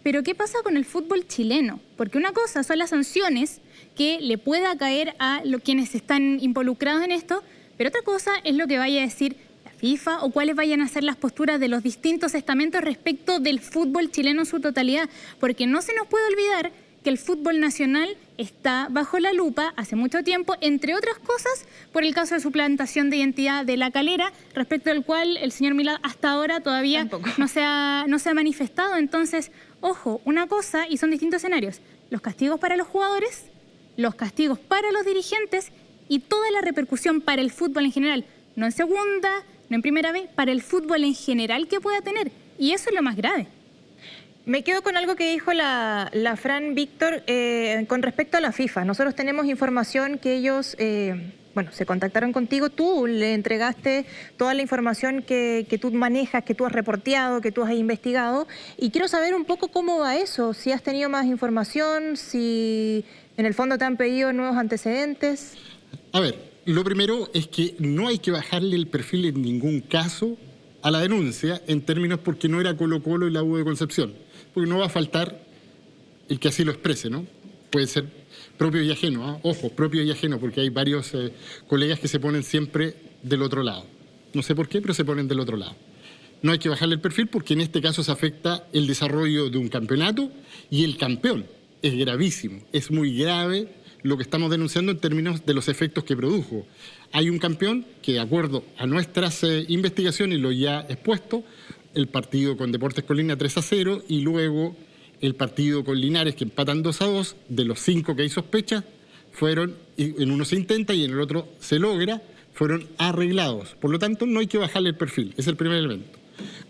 Speaker 6: Pero ¿qué pasa con el fútbol chileno? Porque una cosa son las sanciones que le pueda caer a quienes están involucrados en esto, pero otra cosa es lo que vaya a decir la FIFA o cuáles vayan a ser las posturas de los distintos estamentos respecto del fútbol chileno en su totalidad, porque no se nos puede olvidar que el fútbol nacional está bajo la lupa hace mucho tiempo, entre otras cosas, por el caso de suplantación de identidad de La Calera, respecto al cual el señor Milad hasta ahora todavía no se ha manifestado. Entonces, ojo, una cosa, y son distintos escenarios, los castigos para los jugadores, los castigos para los dirigentes y toda la repercusión para el fútbol en general, no en segunda, no en primera vez, para el fútbol en general que pueda tener. Y eso es lo más grave.
Speaker 3: Me quedo con algo que dijo la Fran, Víctor, con respecto a la FIFA. Nosotros tenemos información que ellos, se contactaron contigo, tú le entregaste toda la información que tú manejas, que tú has reporteado, que tú has investigado, y quiero saber un poco cómo va eso, si has tenido más información, si en el fondo te han pedido nuevos antecedentes.
Speaker 2: A ver, lo primero es que no hay que bajarle el perfil en ningún caso a la denuncia, en términos porque no era Colo-Colo y la U de Concepción. Porque no va a faltar el que así lo exprese, ¿no? Puede ser propio y ajeno, ¿eh? Ojo, propio y ajeno, porque hay varios colegas que se ponen siempre del otro lado. No sé por qué, pero se ponen del otro lado. No hay que bajarle el perfil porque en este caso se afecta el desarrollo de un campeonato y el campeón. Es gravísimo, es muy grave lo que estamos denunciando en términos de los efectos que produjo. Hay un campeón que, de acuerdo a nuestras investigaciones y lo ya expuesto, el partido con Deportes Colina 3-0 y luego el partido con Linares que empatan 2-2, de los 5 que hay sospechas, fueron, en uno se intenta y en el otro se logra, fueron arreglados. Por lo tanto, no hay que bajarle el perfil, es el primer elemento.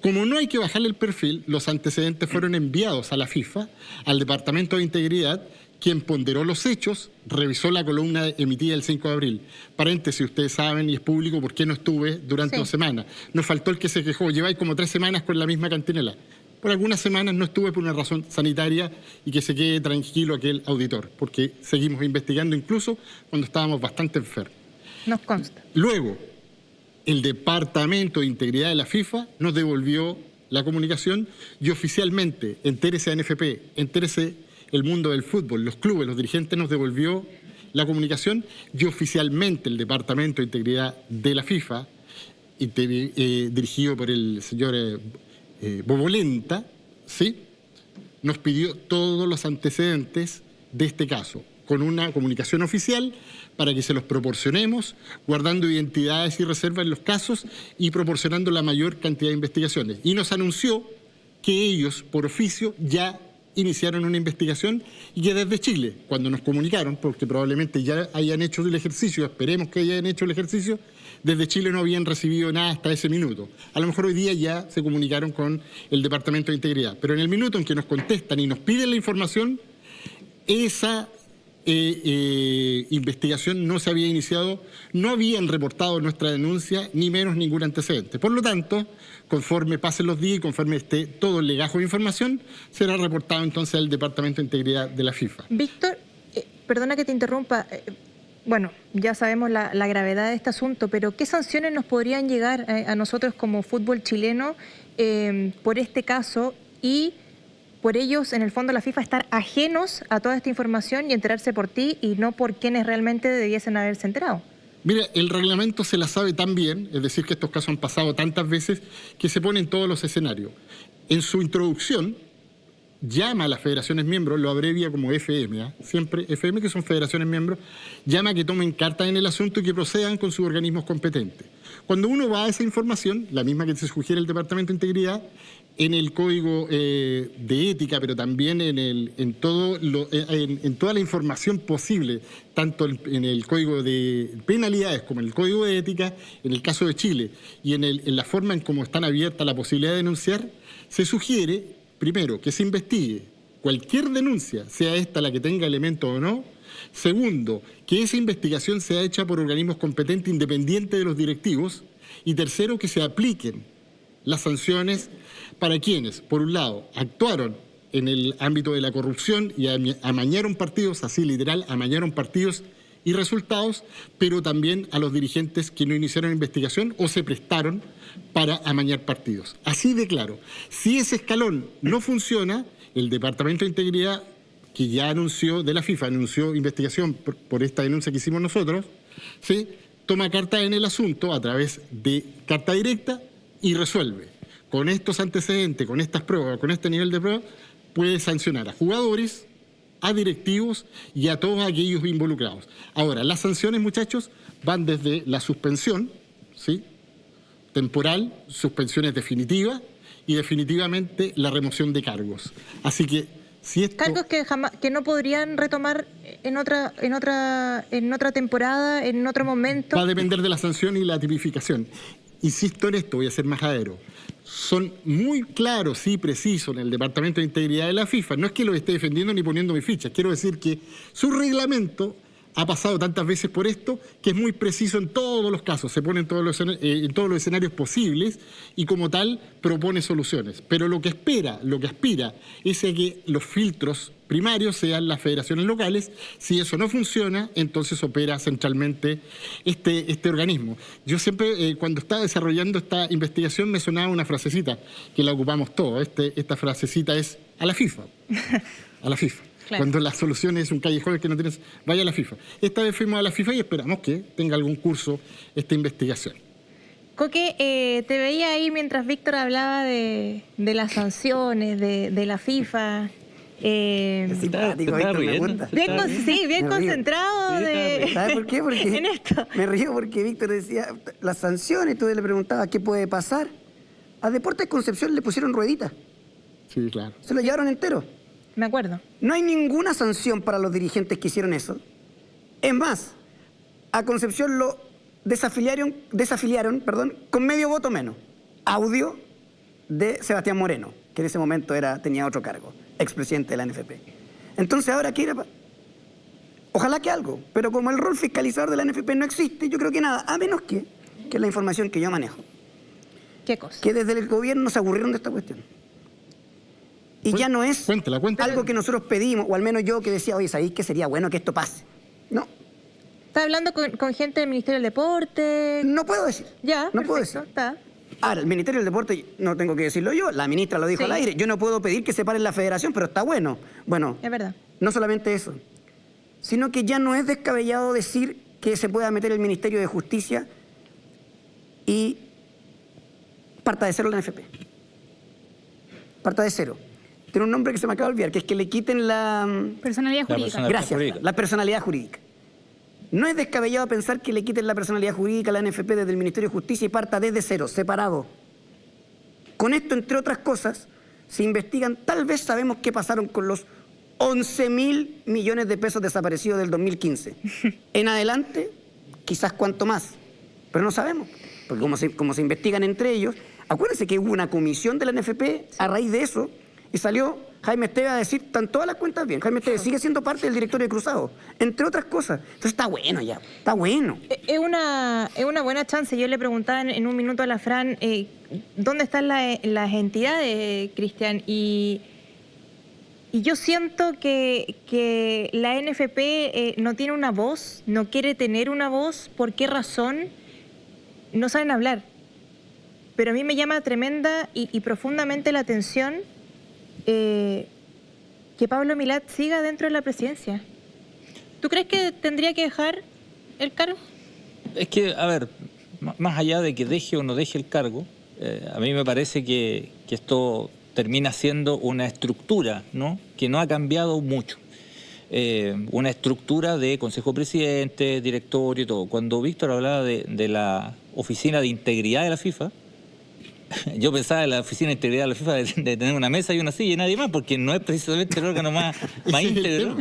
Speaker 2: Como no hay que bajarle el perfil, los antecedentes fueron enviados a la FIFA, al Departamento de Integridad, quien ponderó los hechos, revisó la columna emitida el 5 de abril. Paréntesis, ustedes saben y es público por qué no estuve durante 2 semanas. Nos faltó el que se quejó. Lleváis como 3 semanas con la misma cantinela. Por algunas semanas no estuve por una razón sanitaria y que se quede tranquilo aquel auditor, porque seguimos investigando incluso cuando estábamos bastante enfermos.
Speaker 3: Nos consta.
Speaker 2: Luego, el Departamento de Integridad de la FIFA nos devolvió la comunicación y oficialmente, entérese ANFP, entérese el mundo del fútbol, los clubes, los dirigentes nos devolvió la comunicación y oficialmente el Departamento de Integridad de la FIFA, dirigido por el señor Bobolenta, ¿sí?, nos pidió todos los antecedentes de este caso, con una comunicación oficial para que se los proporcionemos, guardando identidades y reservas en los casos y proporcionando la mayor cantidad de investigaciones. Y nos anunció que ellos, por oficio, ya iniciaron una investigación y que desde Chile, cuando nos comunicaron, porque probablemente ya hayan hecho el ejercicio, esperemos que hayan hecho el ejercicio, desde Chile no habían recibido nada hasta ese minuto. A lo mejor hoy día ya se comunicaron con el Departamento de Integridad, pero en el minuto en que nos contestan y nos piden la información, esa investigación no se había iniciado, no habían reportado nuestra denuncia, ni menos ningún antecedente. Por lo tanto, conforme pasen los días y conforme esté todo el legajo de información, será reportado entonces al Departamento de Integridad de la FIFA.
Speaker 3: Víctor, perdona que te interrumpa. Bueno, ya sabemos la gravedad de este asunto, pero ¿qué sanciones nos podrían llegar a nosotros como fútbol chileno por este caso y por ellos, en el fondo, la FIFA estar ajenos a toda esta información y enterarse por ti y no por quienes realmente debiesen haberse enterado?
Speaker 2: Mira, el reglamento se la sabe tan bien, es decir, que estos casos han pasado tantas veces que se ponen todos los escenarios. En su introducción, llama a las federaciones miembros, lo abrevia como FM, siempre FM, que son federaciones miembros, llama a que tomen cartas en el asunto y que procedan con sus organismos competentes. Cuando uno va a esa información, la misma que se sugiere el Departamento de Integridad, en el Código de Ética, pero también en toda la información posible, tanto en el Código de Penalidades como en el Código de Ética, en el caso de Chile, y en la forma en cómo están abiertas la posibilidad de denunciar, se sugiere, primero, que se investigue cualquier denuncia, sea esta la que tenga elementos o no. Segundo, que esa investigación sea hecha por organismos competentes independientes de los directivos. Y tercero, que se apliquen las sanciones para quienes, por un lado, actuaron en el ámbito de la corrupción y amañaron partidos, así literal, amañaron partidos y resultados, pero también a los dirigentes que no iniciaron investigación o se prestaron para amañar partidos. Así de claro. Si ese escalón no funciona, el Departamento de Integridad, que ya anunció, de la FIFA, anunció investigación por esta denuncia que hicimos nosotros, ¿sí?, toma carta en el asunto a través de carta directa y resuelve. Con estos antecedentes, con estas pruebas, con este nivel de prueba, puede sancionar a jugadores, a directivos y a todos aquellos involucrados. Ahora, las sanciones, muchachos, van desde la suspensión, ¿sí?, temporal, suspensiones definitivas y definitivamente la remoción de cargos. Así que si esto...
Speaker 3: Cargos que no podrían retomar en otra temporada, en otro momento.
Speaker 2: Va a depender de la sanción y la tipificación. Insisto en esto, voy a ser majadero. Son muy claros y precisos en el Departamento de Integridad de la FIFA. No es que lo esté defendiendo ni poniendo mi ficha. Quiero decir que su reglamento ha pasado tantas veces por esto que es muy preciso en todos los casos. Se pone en todos los escenarios posibles y como tal propone soluciones. Pero lo que aspira es a que los filtros primarios sean las federaciones locales. Si eso no funciona, entonces opera centralmente este organismo. Yo siempre, cuando estaba desarrollando esta investigación, me sonaba una frasecita que la ocupamos todos. Esta frasecita es a la FIFA. A la FIFA. Claro. Cuando la solución es un callejón que no tienes, vaya a la FIFA. Esta vez fuimos a la FIFA y esperamos que tenga algún curso esta investigación.
Speaker 3: Coque, te veía ahí mientras Víctor hablaba de las sanciones, de la FIFA. Bien concentrado.
Speaker 5: ¿Sabes por qué? Porque
Speaker 3: en esto.
Speaker 5: Me río porque Víctor decía las sanciones, tú le preguntabas qué puede pasar. A Deportes Concepción le pusieron rueditas.
Speaker 2: Sí, claro.
Speaker 5: Se lo llevaron entero.
Speaker 3: Me acuerdo.
Speaker 5: No hay ninguna sanción para los dirigentes que hicieron eso. Es más, a Concepción lo desafiliaron, con medio voto menos. Audio de Sebastián Moreno, que en ese momento tenía otro cargo, expresidente de la NFP. Entonces, ¿ahora qué era? Ojalá que algo, pero como el rol fiscalizador de la NFP no existe, yo creo que nada, a menos que es la información que yo manejo.
Speaker 3: ¿Qué cosa?
Speaker 5: Que desde el gobierno se aburrieron de esta cuestión. Y ya no es
Speaker 2: Cuéntela.
Speaker 5: algo que nosotros pedimos, o al menos yo que decía, oye, ¿sabéis que sería bueno que esto pase? No,
Speaker 3: ¿Estás hablando con gente del Ministerio del Deporte?
Speaker 5: no puedo decir.
Speaker 3: Ya,
Speaker 5: no puedo
Speaker 3: perfecto,
Speaker 5: decir.
Speaker 3: está.
Speaker 5: Ahora, el Ministerio del Deporte, no tengo que decirlo yo, la ministra lo dijo
Speaker 3: Sí.
Speaker 5: al aire, yo no puedo pedir que separen la federación, pero está bueno. Bueno,
Speaker 3: Es verdad.
Speaker 5: no solamente eso, sino que ya no es descabellado decir que se pueda meter el Ministerio de Justicia y parta de cero la NFP. Parta de cero. Tiene un nombre que se me acaba de olvidar, que es que le quiten la...
Speaker 6: Personalidad jurídica.
Speaker 4: personalidad.
Speaker 5: Gracias,
Speaker 4: jurídica.
Speaker 5: la personalidad jurídica. No es descabellado pensar que le quiten la personalidad jurídica a la NFP desde el Ministerio de Justicia y parta desde cero, separado. Con esto, entre otras cosas, se investigan, tal vez sabemos qué pasaron con los 11.000 millones de pesos desaparecidos del 2015. En adelante, quizás cuánto más, pero no sabemos, porque como se investigan entre ellos, acuérdense que hubo una comisión de la NFP a raíz de eso, y salió Jaime Esteve a decir, están todas las cuentas bien. Jaime Esteve sigue siendo parte del directorio de Cruzado, entre otras cosas. Entonces está bueno ya, está bueno.
Speaker 3: Es una buena chance. Yo le preguntaba en un minuto a la Fran, ¿dónde están las entidades, Cristian? Y yo siento que la NFP no tiene una voz, no quiere tener una voz. ¿Por qué razón? No saben hablar. Pero a mí me llama tremenda y profundamente la atención que Pablo Milat siga dentro de la presidencia. ¿Tú crees que tendría que dejar el cargo?
Speaker 4: Es que, a ver, más allá de que deje o no deje el cargo, a mí me parece que esto termina siendo una estructura, ¿no?, que no ha cambiado mucho. Una estructura de Consejo Presidente, directorio y todo. Cuando Víctor hablaba de la Oficina de Integridad de la FIFA, yo pensaba en la Oficina de Integridad de la FIFA de tener una mesa y una silla y nadie más, porque no es precisamente el órgano más íntegro.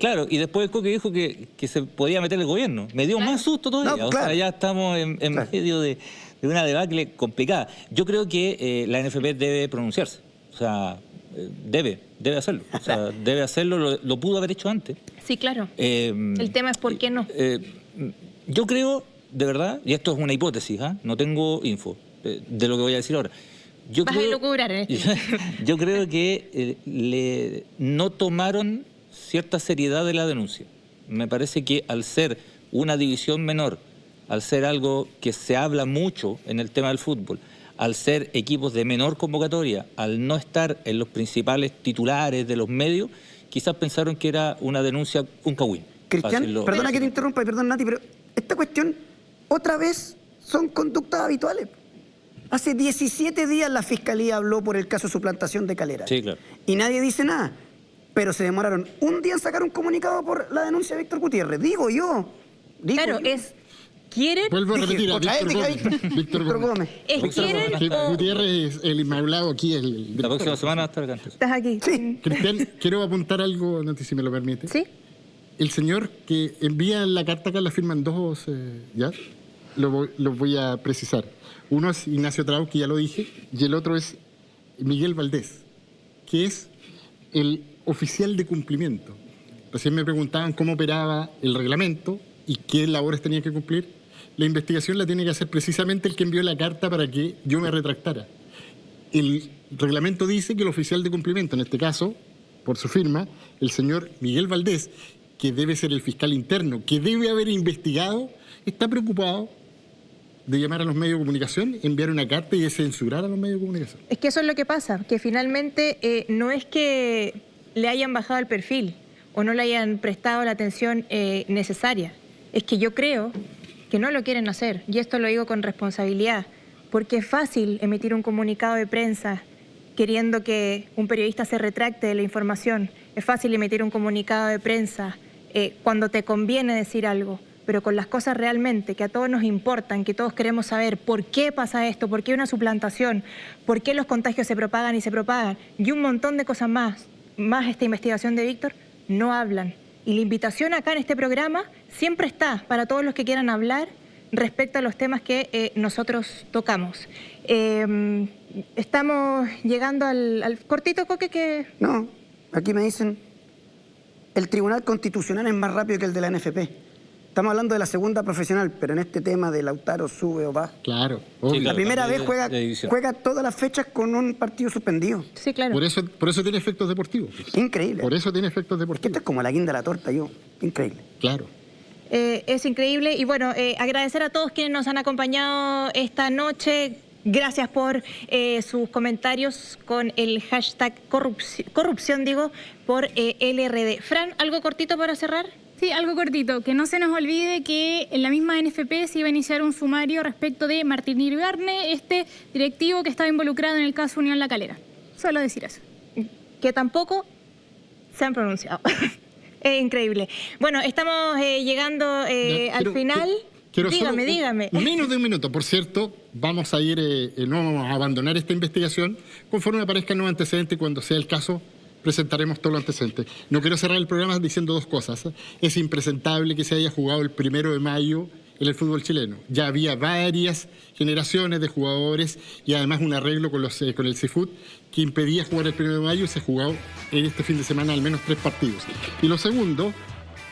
Speaker 4: Claro, y después Coque dijo que se podía meter el gobierno. Me dio más susto todavía.
Speaker 5: No,
Speaker 4: O sea, ya estamos en medio de una debacle complicada. Yo creo que la NFP debe pronunciarse. O sea, debe hacerlo. O sea, debe hacerlo, lo pudo haber hecho antes.
Speaker 3: Sí, claro. El tema es por qué no.
Speaker 4: Yo creo, de verdad, y esto es una hipótesis, no tengo info de lo que voy a decir ahora.
Speaker 3: Vas a elucubrar en esto.
Speaker 4: Yo creo que no tomaron cierta seriedad de la denuncia. Me parece que al ser una división menor, al ser algo que se habla mucho en el tema del fútbol, al ser equipos de menor convocatoria, al no estar en los principales titulares de los medios, quizás pensaron que era una denuncia, un cagüín.
Speaker 5: Cristian, perdona que te interrumpa y perdón, Nati, pero esta cuestión, otra vez, son conductas habituales. Hace 17 días la Fiscalía habló por el caso de suplantación de Calera.
Speaker 4: Sí, claro.
Speaker 5: Y nadie dice nada. Pero se demoraron un día en sacar un comunicado por la denuncia de Víctor Gutiérrez. Digo yo.
Speaker 3: Claro,
Speaker 5: yo.
Speaker 3: ¿quieren?
Speaker 2: Vuelvo a repetir a
Speaker 5: Otra vez,
Speaker 2: Víctor Gómez.
Speaker 3: ¿Quieren
Speaker 2: Sí,
Speaker 3: o...?
Speaker 2: Gutiérrez es el inmaculado aquí.
Speaker 4: La próxima semana va a estar acá. Entonces.
Speaker 3: ¿Estás aquí?
Speaker 5: Sí.
Speaker 2: Cristian, quiero apuntar algo, no sé si me lo permite.
Speaker 3: ¿Sí?
Speaker 2: El señor que envía la carta acá la firman dos, ¿ya? Lo voy a precisar. Uno es Ignacio Trau, que ya lo dije, y el otro es Miguel Valdés, que es el oficial de cumplimiento. Recién me preguntaban cómo operaba el reglamento y qué labores tenía que cumplir. La investigación la tiene que hacer precisamente el que envió la carta para que yo me retractara. El reglamento dice que el oficial de cumplimiento, en este caso, por su firma, el señor Miguel Valdés, que debe ser el fiscal interno, que debe haber investigado, está preocupado de llamar a los medios de comunicación, enviar una carta y de censurar a los medios de comunicación.
Speaker 3: Es que eso es lo que pasa, que finalmente no es que le hayan bajado el perfil o no le hayan prestado la atención necesaria. Es que yo creo que no lo quieren hacer, y esto lo digo con responsabilidad, porque es fácil emitir un comunicado de prensa queriendo que un periodista se retracte de la información. Es fácil emitir un comunicado de prensa cuando te conviene decir algo, pero con las cosas realmente que a todos nos importan, que todos queremos saber por qué pasa esto, por qué hay una suplantación, por qué los contagios se propagan y un montón de cosas más esta investigación de Víctor, no hablan. Y la invitación acá en este programa siempre está para todos los que quieran hablar respecto a los temas que nosotros tocamos. Estamos llegando al cortito, Coque, que...
Speaker 5: No, aquí me dicen el Tribunal Constitucional es más rápido que el de la NFP. Estamos hablando de la segunda profesional, pero en este tema de Lautaro sube o baja.
Speaker 2: Claro,
Speaker 4: Sí,
Speaker 2: obvio.
Speaker 5: La
Speaker 4: claro,
Speaker 5: primera vez
Speaker 4: cambio de división.
Speaker 5: juega todas las fechas con un partido suspendido.
Speaker 3: Sí, claro.
Speaker 2: Por eso tiene efectos deportivos. pues.
Speaker 5: Increíble.
Speaker 2: Por eso tiene efectos
Speaker 5: Es que esto
Speaker 2: deportivos.
Speaker 5: es como la guinda de la torta, increíble.
Speaker 2: Claro.
Speaker 3: Es increíble y bueno, agradecer a todos quienes nos han acompañado esta noche. Gracias por sus comentarios con el hashtag corrupción, por LRD. Fran, ¿algo cortito para cerrar?
Speaker 6: Sí, algo cortito, que no se nos olvide que en la misma NFP se iba a iniciar un sumario respecto de Martín Iribarne, este directivo que estaba involucrado en el caso Unión La Calera. Solo decir eso.
Speaker 3: Que tampoco se han pronunciado. Es increíble. Bueno, estamos llegando al final. Dígame.
Speaker 2: Menos de un minuto, por cierto, vamos a ir, no vamos a abandonar esta investigación conforme aparezcan nuevos antecedentes y cuando sea el caso presentaremos todos los antecedentes. No quiero cerrar el programa diciendo dos cosas. Es impresentable que se haya jugado el 1 de mayo en el fútbol chileno. Ya había varias generaciones de jugadores y además un arreglo con el CIFUT que impedía jugar el 1 de mayo y se ha jugado en este fin de semana al menos 3 partidos. Y lo segundo,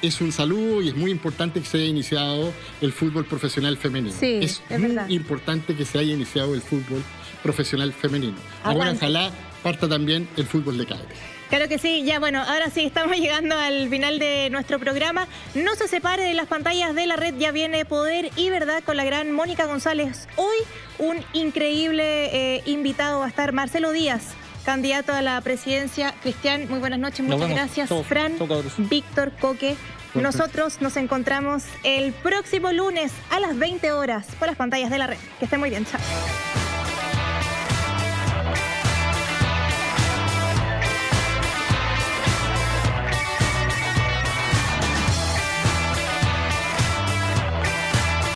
Speaker 2: es un saludo y es muy importante que se haya iniciado el fútbol profesional femenino.
Speaker 3: Sí,
Speaker 2: es
Speaker 3: es
Speaker 2: muy
Speaker 3: verdad.
Speaker 2: importante que se haya iniciado el fútbol profesional femenino. Ahora
Speaker 3: Aguante.
Speaker 2: ojalá parta también el fútbol de cadete.
Speaker 3: Claro que sí, ya bueno, ahora sí estamos llegando al final de nuestro programa. No se separe de las pantallas de la red, ya viene Poder y Verdad con la gran Mónica González. Hoy un increíble invitado va a estar Marcelo Díaz, candidato a la presidencia. Cristian, muy buenas noches, muchas
Speaker 4: vemos.
Speaker 3: gracias.
Speaker 4: Chau,
Speaker 3: Fran,
Speaker 4: chau, cabros.
Speaker 3: Víctor, Coque. Nosotros nos encontramos el próximo lunes a las 20 horas por las pantallas de la red. Que estén muy bien, chao.